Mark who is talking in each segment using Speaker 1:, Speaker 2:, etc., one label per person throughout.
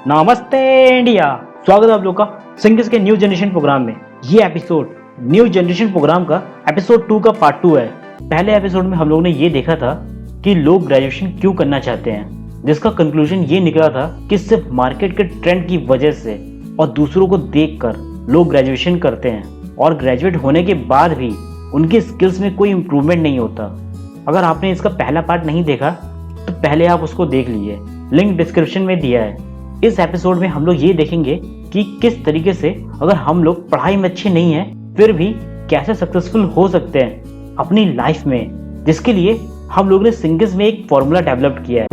Speaker 1: नमस्ते इंडिया। स्वागत है आप लोग का सिंगर्स के न्यू जनरेशन प्रोग्राम में। ये एपिसोड न्यू जनरेशन प्रोग्राम का एपिसोड 2 का पार्ट 2 है। पहले एपिसोड में हम लोगों ने ये देखा था कि लोग ग्रेजुएशन क्यों करना चाहते हैं, जिसका कंक्लूजन ये निकला था कि सिर्फ मार्केट के ट्रेंड की वजह से और दूसरों को देखकर लोग ग्रेजुएशन करते हैं और ग्रेजुएट होने के बाद भी उनकी स्किल्स में कोई इम्प्रूवमेंट नहीं होता। अगर आपने इसका पहला पार्ट नहीं देखा तो पहले आप उसको देख लीजिए, लिंक डिस्क्रिप्शन में दिया है। इस एपिसोड में हम लोग ये देखेंगे कि किस तरीके से अगर हम लोग पढ़ाई में अच्छे नहीं हैं फिर भी कैसे सक्सेसफुल हो सकते हैं अपनी लाइफ में, जिसके लिए हम लोग ने सिंगर्स में एक फॉर्मूला डेवलप किया है।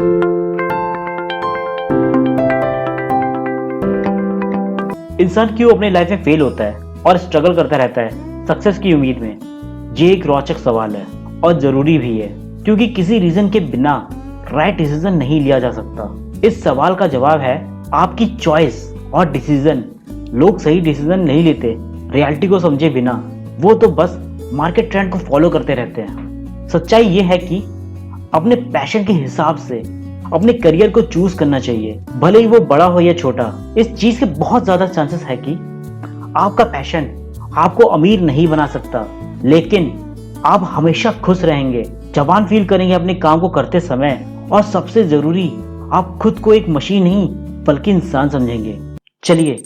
Speaker 1: इंसान क्यों अपने लाइफ में फेल होता है और स्ट्रगल करता रहता है सक्सेस की उम्मीद में, ये एक रोचक सवाल है और जरूरी भी है, क्योंकि किसी रीजन के बिना राइट डिसीजन नहीं लिया जा सकता। इस सवाल का जवाब है आपकी चॉइस और डिसीजन। लोग सही डिसीजन नहीं लेते रियलिटी को समझे बिना, वो तो बस मार्केट ट्रेंड को फॉलो करते रहते हैं। सच्चाई ये है कि अपने पैशन के हिसाब से अपने करियर को चूज करना चाहिए, भले ही वो बड़ा हो या छोटा। इस चीज के बहुत ज्यादा चांसेस है कि आपका पैशन आपको अमीर नहीं बना सकता, लेकिन आप हमेशा खुश रहेंगे, जवान फील करेंगे अपने काम को करते समय, और सबसे जरूरी आप खुद को एक मशीन नहीं बल्कि इंसान समझेंगे। चलिए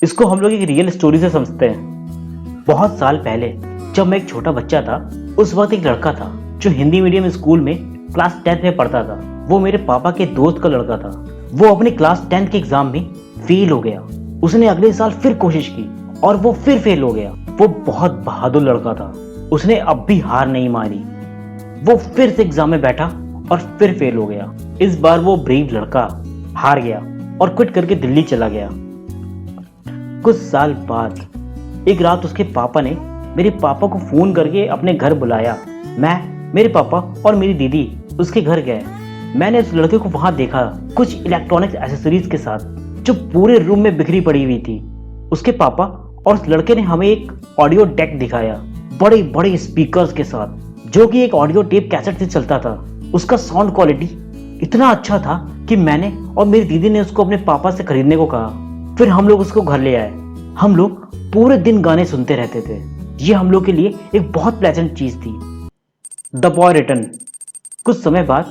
Speaker 1: इसको हम लोग एक रियल स्टोरी से समझते हैं। बहुत साल पहले जब मैं एक छोटा बच्चा था, उस वक्त एक लड़का था जो हिंदी मीडियम स्कूल में क्लास 10th में पढ़ता था। वो मेरे पापा के दोस्त का लड़का था। वो अपने क्लास 10th के एग्जाम में फेल हो गया। उसने अगले साल फिर कोशिश की और वो फिर फेल हो गया। वो बहुत बहादुर लड़का था, उसने अब भी हार नहीं मारी। वो फिर से एग्जाम में बैठा और फिर फेल हो गया। इस बार वो ब्रेव लड़का हार गया और क्विट करके दिल्ली चला गया। कुछ साल बाद एक रात उसके पापा ने मेरे पापा को फोन करके अपने घर बुलाया। मैं, मेरे पापा और मेरी दीदी उसके घर गए। मैंने उस लड़के को वहां देखा, कुछ इलेक्ट्रॉनिक्स एसेसरीज के साथ, जो पूरे रूम में बिखरी पड़ी हुई थी। उसके पापा और उस लड़के ने हमें एक ऑडियो डेक दिखाया, बड़े बड़े स्पीकर्स के साथ, जो कि एक ऑडियो टेप कैसेट से चलता था। उसका साउंड क्वालिटी इतना अच्छा था कि मैंने और मेरी दीदी ने उसको अपने पापा से खरीदने को कहा। फिर हम लोग उसको घर ले आए। हम लोग पूरे दिन गाने सुनते रहते थे। ये हम लोग के लिए एक बहुत प्लेजेंट चीज थी। The boy return. कुछ समय बाद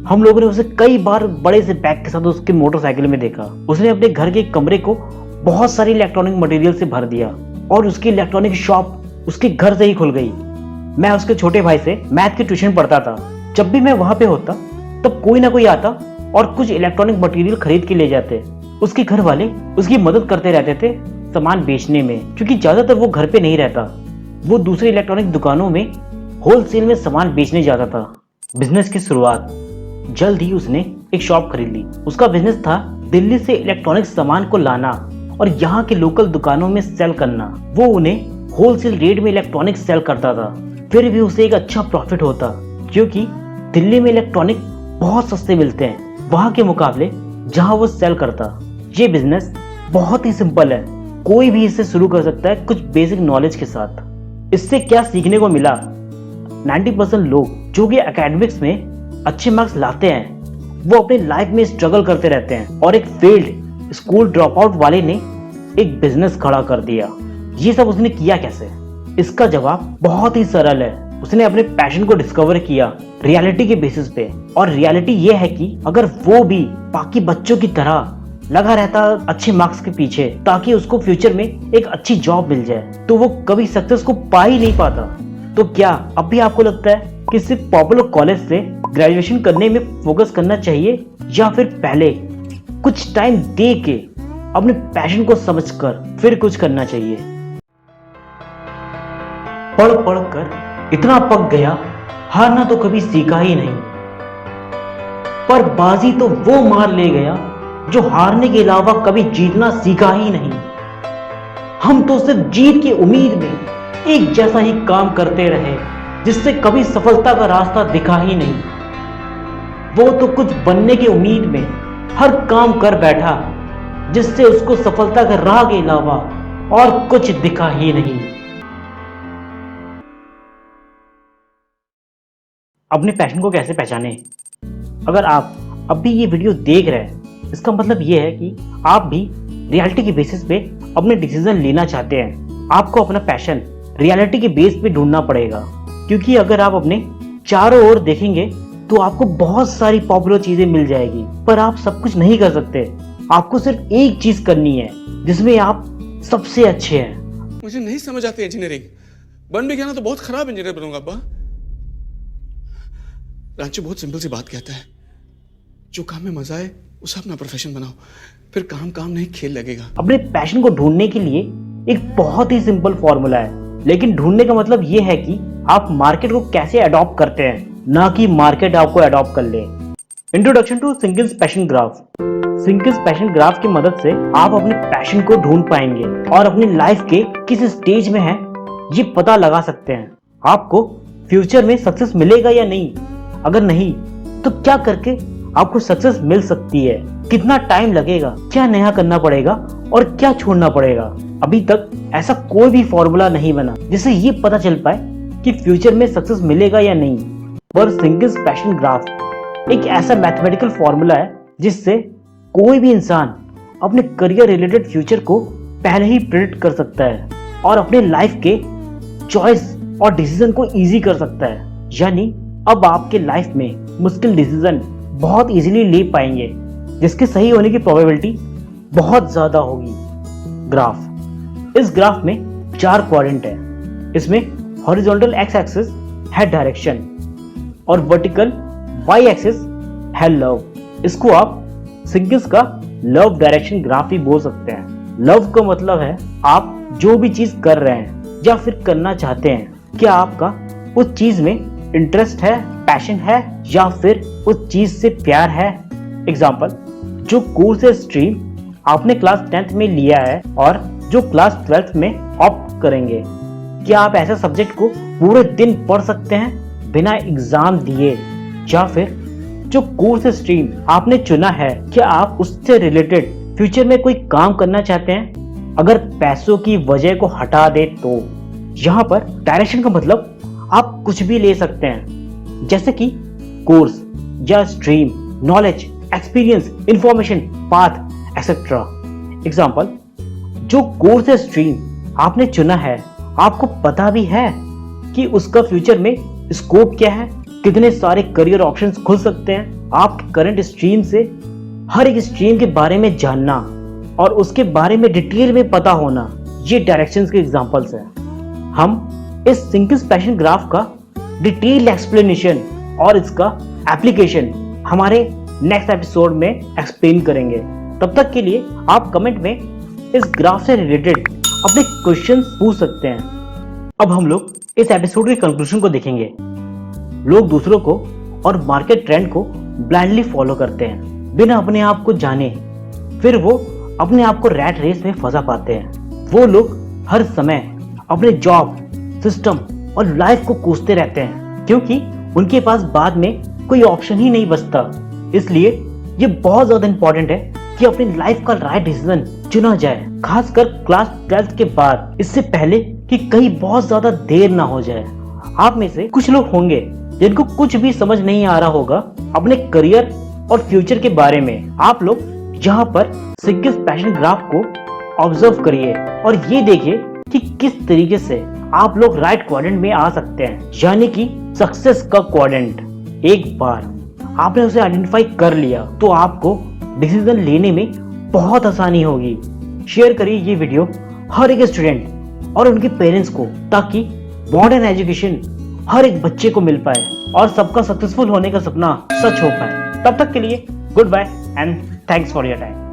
Speaker 1: हम लोगों ने उसे कई बार बड़े से बैग के साथ उसके मोटरसाइकिल में देखा। उसने अपने घर के कमरे को बहुत सारी इलेक्ट्रॉनिक मटेरियल से भर दिया और उसकी इलेक्ट्रॉनिक शॉप उसके घर से ही खुल गई। मैं उसके छोटे भाई से मैथ की ट्यूशन पढ़ता था। जब भी मैं वहां पे होता तब कोई ना कोई आता और कुछ इलेक्ट्रॉनिक मटेरियल खरीद के ले जाते। उसके घर वाले उसकी मदद करते रहते थे सामान बेचने में, क्योंकि ज्यादातर वो घर पे नहीं रहता। वो दूसरी इलेक्ट्रॉनिक दुकानों में होलसेल में सामान बेचने जाता था। बिजनेस की शुरुआत, जल्द ही उसने एक शॉप खरीद ली। उसका बिजनेस था दिल्ली से इलेक्ट्रॉनिक सामान को लाना और यहाँ के लोकल दुकानों में सेल करना। वो उन्हें होलसेल रेट में इलेक्ट्रॉनिक सेल करता था। फिर भी उसे एक अच्छा प्रॉफिट होता, क्योंकि दिल्ली में इलेक्ट्रॉनिक बहुत सस्ते मिलते हैं वहां के मुकाबले जहां वो सेल करता। ये बिजनेस बहुत ही सिंपल है, कोई भी इसे शुरू कर सकता है कुछ बेसिक नॉलेज के साथ। इससे क्या सीखने को मिला, 90% लोग जो कि एकेडमिक्स में अच्छे मार्क्स लाते हैं वो अपने लाइफ में स्ट्रगल करते रहते हैं, और एक फेल्ड स्कूल ड्रॉप आउट वाले ने एक बिजनेस खड़ा कर दिया। ये सब उसने किया कैसे? इसका जवाब बहुत ही सरल है। उसने अपने पैशन को डिस्कवर किया रियलिटी के बेसिस पे, और रियलिटी ये है कि अगर वो भी बाकी बच्चों की तरह लगा रहता अच्छे मार्क्स के पीछे ताकि उसको फ्यूचर में एक अच्छी जॉब मिल जाए, तो वो कभी सक्सेस को पा ही नहीं पाता। तो क्या अब भी आपको लगता है कि सिर्फ पॉपुलर कॉलेज से ग्रेजुएशन करने में फोकस करना चाहिए, या फिर पहले कुछ टाइम दे के अपने पैशन को समझकर फिर कुछ करना चाहिए? पढ़ पढ़ कर इतना पक गया, हारना तो कभी सीखा ही नहीं। पर बाजी तो वो मार ले गया जो हारने के अलावा कभी जीतना सीखा ही नहीं। हम तो सिर्फ जीत की उम्मीद में एक जैसा ही काम करते रहे, जिससे कभी सफलता का रास्ता दिखा ही नहीं। वो तो कुछ बनने की उम्मीद में हर काम कर बैठा, जिससे उसको सफलता का राह के अलावा और कुछ दिखा ही नहीं। अपने पैशन को कैसे पहचाने? अगर आप अब भी ये वीडियो देख रहे हैं इसका मतलब ये है कि आप भी रियलिटी के बेसिस पे अपने डिसीजन लेना चाहते हैं। आपको अपना पैशन रियलिटी के बेस पे ढूंढना पड़ेगा, क्योंकि अगर आप अपने चारों ओर देखेंगे तो आपको बहुत सारी पॉपुलर चीजें मिल जाएगी, पर आप सब कुछ नहीं कर सकते। आपको सिर्फ एक चीज करनी है जिसमें आप सबसे अच्छे हैं।
Speaker 2: मुझे नहीं समझ आती इंजीनियरिंग, बन भी गया ना तो बहुत खराब इंजीनियर बनूंगा अब्बा। रांचू बहुत सिंपल सी बात कहता है, जो काम में मजा आए उसे अपना प्रोफेशन बनाओ, फिर काम काम नहीं खेल लगेगा।
Speaker 1: अपने पैशन को ढूंढने के लिए एक बहुत ही सिंपल फॉर्मूला है, लेकिन ढूंढने का मतलब ये है कि आप मार्केट को कैसे अडॉप्ट करते हैं, ना कि मार्केट आपको अडॉप्ट कर ले। इंट्रोडक्शन टू सिंकिंस पैशन ग्राफ। सिंकिंस पैशन ग्राफ की मदद से आप अपने पैशन को ढूंढ पाएंगे और अपनी लाइफ के किस स्टेज में है ये पता लगा सकते हैं। आपको फ्यूचर में सक्सेस मिलेगा या नहीं, अगर नहीं तो क्या करके आपको सक्सेस मिल सकती है, कितना टाइम लगेगा, क्या नया करना पड़ेगा और क्या छोड़ना पड़ेगा। अभी तक ऐसा कोई भी फॉर्मूला नहीं बना जिससे ये पता चल पाए कि फ्यूचर में सक्सेस मिलेगा या नहीं। पर सिंकिंस पैशन ग्राफ एक ऐसा मैथमेटिकल फॉर्मूला है जिससे कोई भी इंसान अपने करियर रिलेटेड फ्यूचर को पहले ही प्रेडिक्ट कर सकता है और अपने लाइफ के चॉइस और डिसीजन को इजी कर सकता है। यानी अब आपके लाइफ में मुश्किल डिसीजन बहुत इजीली ले पाएंगे, जिसके सही होने की प्रोबेबिलिटी बहुत ज्यादा होगी। ग्राफ, इस ग्राफ में 4 क्वाड्रेंट है। इसमें हॉरिजॉन्टल एक्स एक्सिस है डायरेक्शन और वर्टिकल वाई एक्सिस है लव। इसको आप सिंकिंस का लव डायरेक्शन ग्राफ ही बोल सकते हैं। लव का मतलब है आप जो भी चीज कर रहे हैं या फिर करना चाहते हैं, क्या आपका उस चीज में इंटरेस्ट है, पैशन है या फिर उस चीज से प्यार है। एग्जाम्पल, जो कोर्स या स्ट्रीम आपने क्लास 10th में लिया है और जो क्लास 12th में ऑप्ट करेंगे, क्या आप ऐसे सब्जेक्ट को पूरे दिन पढ़ सकते हैं बिना एग्जाम दिए। या फिर जो कोर्स स्ट्रीम आपने चुना है, क्या आप उससे रिलेटेड फ्यूचर में कोई काम करना चाहते हैं, अगर पैसों की वजह को हटा दे तो। यहाँ पर डायरेक्शन का मतलब आप कुछ भी ले सकते हैं, जैसे कि कोर्स या stream, knowledge, experience, information, path etcetera. Example, जो कोर्स या स्ट्रीम आपने चुना है, आपको पता भी है कि उसका फ्यूचर में स्कोप क्या है, कितने सारे करियर ऑप्शंस खुल सकते हैं। आपके करंट स्ट्रीम से हर एक स्ट्रीम के बारे में जानना और उसके बारे में डिटेल में पता होना, ये डायरेक्शंस के एग्जांपल्स हैं। हम इस सिंकिंस पैशन ग्राफ का डिटेल एक्सप्लेनेशन और इसका एप्लीकेशन हमारे नेक्स्ट एपिसोड में एक्सप्लेन करेंगे। तब तक के लिए आप कमेंट में इस ग्राफ से रिलेटेड अपने क्वेश्चंस पूछ सकते हैं। अब हम लोग इस एपिसोड के कंक्लूजन को देखेंगे। लोग दूसरों को और मार्केट ट्रेंड को ब्लाइंडली फॉलो करते हैं बिना अपने आप को जाने, फिर वो अपने आप को रैट रेस में फंसा पाते हैं। वो लोग हर समय अपने जॉब, सिस्टम और लाइफ को कोसते रहते हैं, क्योंकि उनके पास बाद में कोई ऑप्शन ही नहीं बचता। इसलिए ये बहुत ज्यादा इंपॉर्टेंट है कि अपनी लाइफ का राइट डिसीजन चुना जाए, खासकर क्लास 12th के बाद, इससे पहले कि कहीं बहुत ज्यादा देर ना हो जाए। आप में से कुछ लोग होंगे जिनको कुछ भी समझ नहीं आ रहा होगा अपने करियर और फ्यूचर के बारे में। आप लोग यहाँ पर सिंकिंस पैशन ग्राफ को ऑब्जर्व करिए और ये देखिए कि किस तरीके से आप लोग राइट क्वाड्रेंट में आ सकते हैं, यानी कि सक्सेस का क्वाड्रेंट। एक बार आपने उसे आइडेंटिफाई कर लिया तो आपको डिसीजन लेने में बहुत आसानी होगी। शेयर करिए ये वीडियो हर एक स्टूडेंट और उनके पेरेंट्स को, ताकि मॉडर्न एजुकेशन हर एक बच्चे को मिल पाए और सबका सक्सेसफुल होने का सपना सच हो पाए। तब तक के लिए goodbye and thanks for your time.